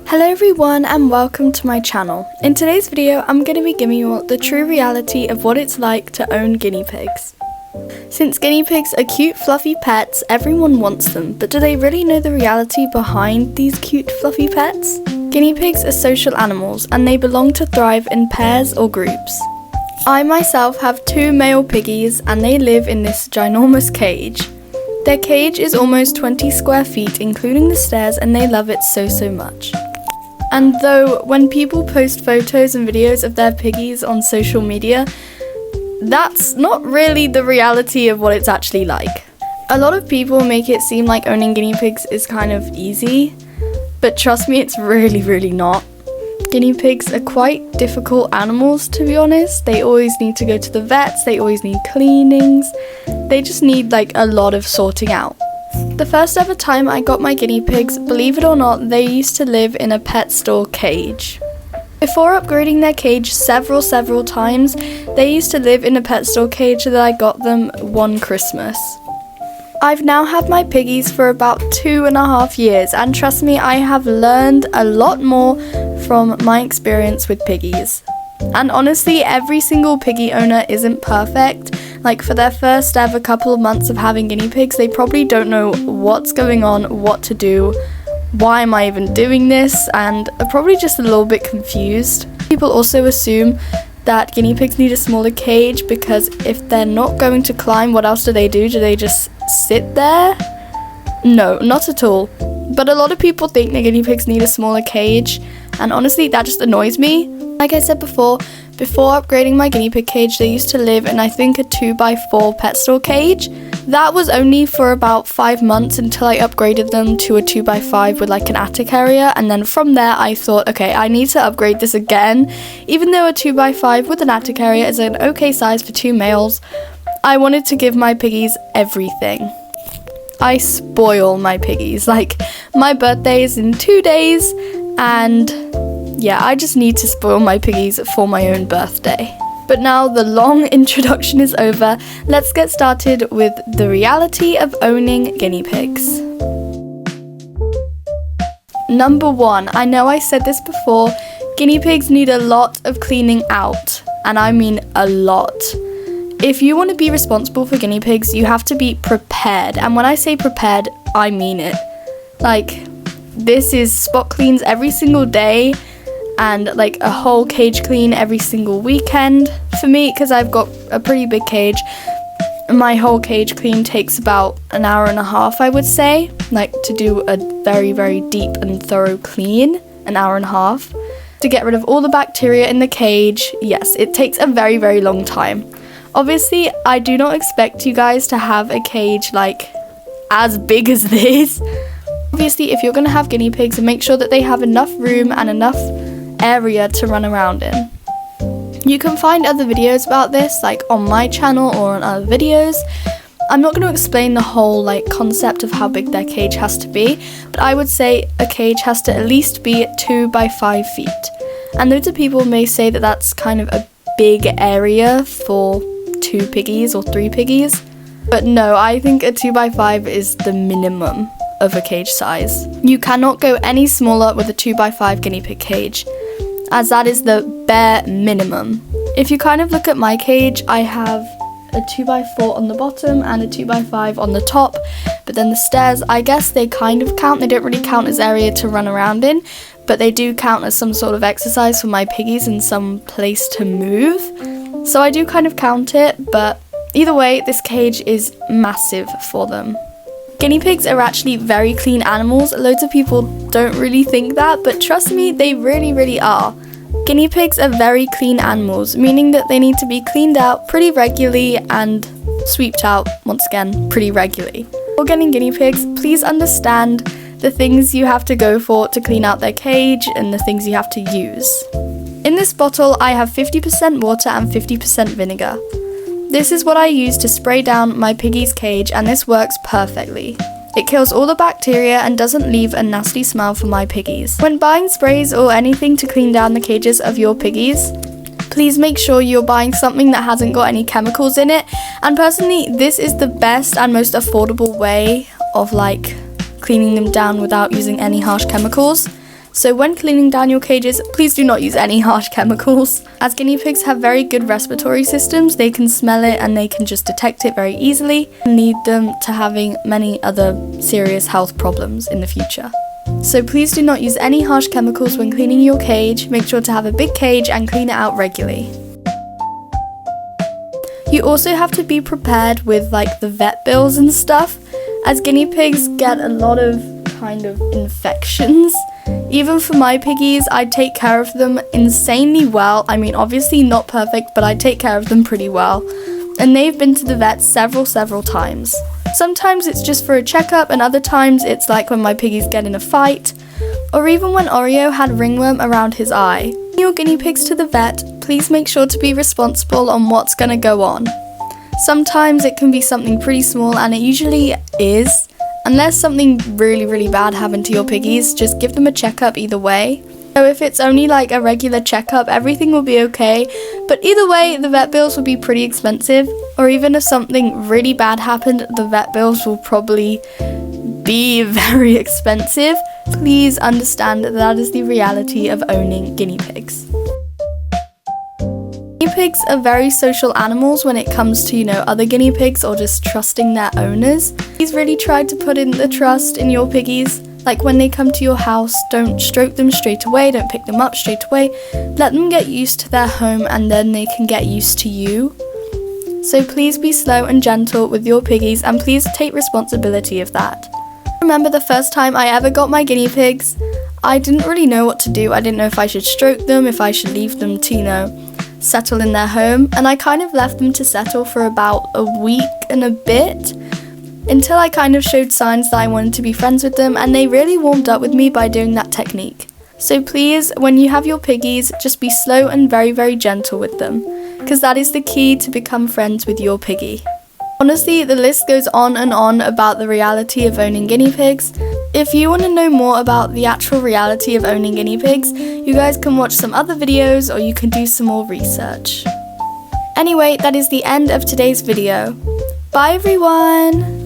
Hello everyone and welcome to my channel. In today's video I'm going to be giving you all the true reality of what it's like to own guinea pigs. Since guinea pigs are cute fluffy pets, everyone wants them, but do they really know the reality behind these cute fluffy pets? Guinea pigs are social animals and they belong to thrive in pairs or groups. I myself have 2 male piggies and they live in this ginormous cage. Their cage is almost 20 square feet including the stairs and they love it so much. And though when people post photos and videos of their piggies on social media, that's not really the reality of what it's actually like. A lot of people make it seem like owning guinea pigs is kind of easy, but trust me, it's really not. Guinea pigs are quite difficult animals, to be honest. They always need to go to the vets, they always need cleanings, they just need like a lot of sorting out. The first ever time I got my guinea pigs, believe it or not, they used to live in a pet store cage. Before upgrading their cage several times, they used to live in a pet store cage that I got them one Christmas. I've now had my piggies for about 2.5 years and trust me, I have learned a lot more from my experience with piggies. And honestly, every single piggy owner isn't perfect. Like for their first ever couple of months of having guinea pigs, they probably don't know what's going on, what to do, why am I even doing this, and are probably just a little bit confused. People also assume that guinea pigs need a smaller cage because if they're not going to climb, what else do they do? Do they just sit there? No, not at all. But a lot of people think that guinea pigs need a smaller cage, and honestly, that just annoys me. Like I said before upgrading my guinea pig cage, they used to live in I think a 2x4 pet store cage. That was only for about 5 months until I upgraded them to a 2x5 with like an attic area, and then from there I thought, okay, I need to upgrade this again. Even though a 2x5 with an attic area is an okay size for 2 males, I wanted to give my piggies everything. I spoil my piggies. Like, my birthday is in 2 days and yeah, I just need to spoil my piggies for my own birthday. But now the long introduction is over, let's get started with the reality of owning guinea pigs. Number 1, I know I said this before, guinea pigs need a lot of cleaning out, and I mean a lot. If you want to be responsible for guinea pigs, you have to be prepared, and when I say prepared, I mean it. Like, this is spot cleans every single day, and like a whole cage clean every single weekend. For me, because I've got a pretty big cage, my whole cage clean takes about an hour and a half, I would say. Like to do a very deep and thorough clean, an hour and a half. To get rid of all the bacteria in the cage, yes, it takes a very long time. Obviously, I do not expect you guys to have a cage like as big as this. Obviously, if you're going to have guinea pigs, make sure that they have enough room and enough area to run around in. You can find other videos about this like on my channel or on other videos. I'm not going to explain the whole like concept of how big their cage has to be, but I would say a cage has to at least be 2x5 feet. And loads of people may say that that's kind of a big area for 2 piggies or 3 piggies, but no, I think a 2x5 is the minimum of a cage size. You cannot go any smaller with a 2x5 guinea pig cage, as that is the bare minimum. If you kind of look at my cage, I have a 2x4 on the bottom and a 2x5 on the top, but then the stairs, I guess they kind of count. They don't really count as area to run around in, but they do count as some sort of exercise for my piggies and some place to move. So I do kind of count it, but either way, this cage is massive for them. Guinea pigs are actually very clean animals. Loads of people don't really think that, but trust me, they really are. Guinea pigs are very clean animals, meaning that they need to be cleaned out pretty regularly and swept out, once again, pretty regularly. Before getting guinea pigs, please understand the things you have to go for to clean out their cage and the things you have to use. In this bottle, I have 50% water and 50% vinegar. This is what I use to spray down my piggy's cage, and this works perfectly. It kills all the bacteria and doesn't leave a nasty smell for my piggies. When buying sprays or anything to clean down the cages of your piggies, please make sure you're buying something that hasn't got any chemicals in it. And personally, this is the best and most affordable way of like cleaning them down without using any harsh chemicals. So when cleaning down your cages, please do not use any harsh chemicals. As guinea pigs have very good respiratory systems, they can smell it and they can just detect it very easily and lead them to having many other serious health problems in the future. So please do not use any harsh chemicals when cleaning your cage. Make sure to have a big cage and clean it out regularly. You also have to be prepared with like the vet bills and stuff, as guinea pigs get a lot of kind of infections. Even for my piggies, I take care of them insanely well. I mean, obviously not perfect, but I take care of them pretty well. And they've been to the vet several times. Sometimes it's just for a checkup, and other times it's like when my piggies get in a fight, or even when Oreo had ringworm around his eye. When your guinea pigs to the vet, please make sure to be responsible on what's gonna go on. Sometimes it can be something pretty small, and it usually is. Unless something really bad happened to your piggies, just give them a checkup either way. So if it's only like a regular checkup, everything will be okay, but either way, the vet bills will be pretty expensive, or even if something really bad happened, the vet bills will probably be very expensive. Please understand that is the reality of owning guinea pigs. Guinea pigs are very social animals when it comes to, other guinea pigs or just trusting their owners. Please really try to put in the trust in your piggies. Like when they come to your house, don't stroke them straight away, don't pick them up straight away. Let them get used to their home and then they can get used to you. So please be slow and gentle with your piggies and please take responsibility of that. Remember the first time I ever got my guinea pigs, I didn't really know what to do. I didn't know if I should stroke them, if I should leave them to, settle in their home. And I kind of left them to settle for about a week and a bit, until I kind of showed signs that I wanted to be friends with them, and they really warmed up with me by doing that technique. So please, when you have your piggies, just be slow and very gentle with them, because that is the key to become friends with your piggy. Honestly, the list goes on and on about the reality of owning guinea pigs. If you want to know more about the actual reality of owning guinea pigs, you guys can watch some other videos or you can do some more research. Anyway, that is the end of today's video. Bye everyone!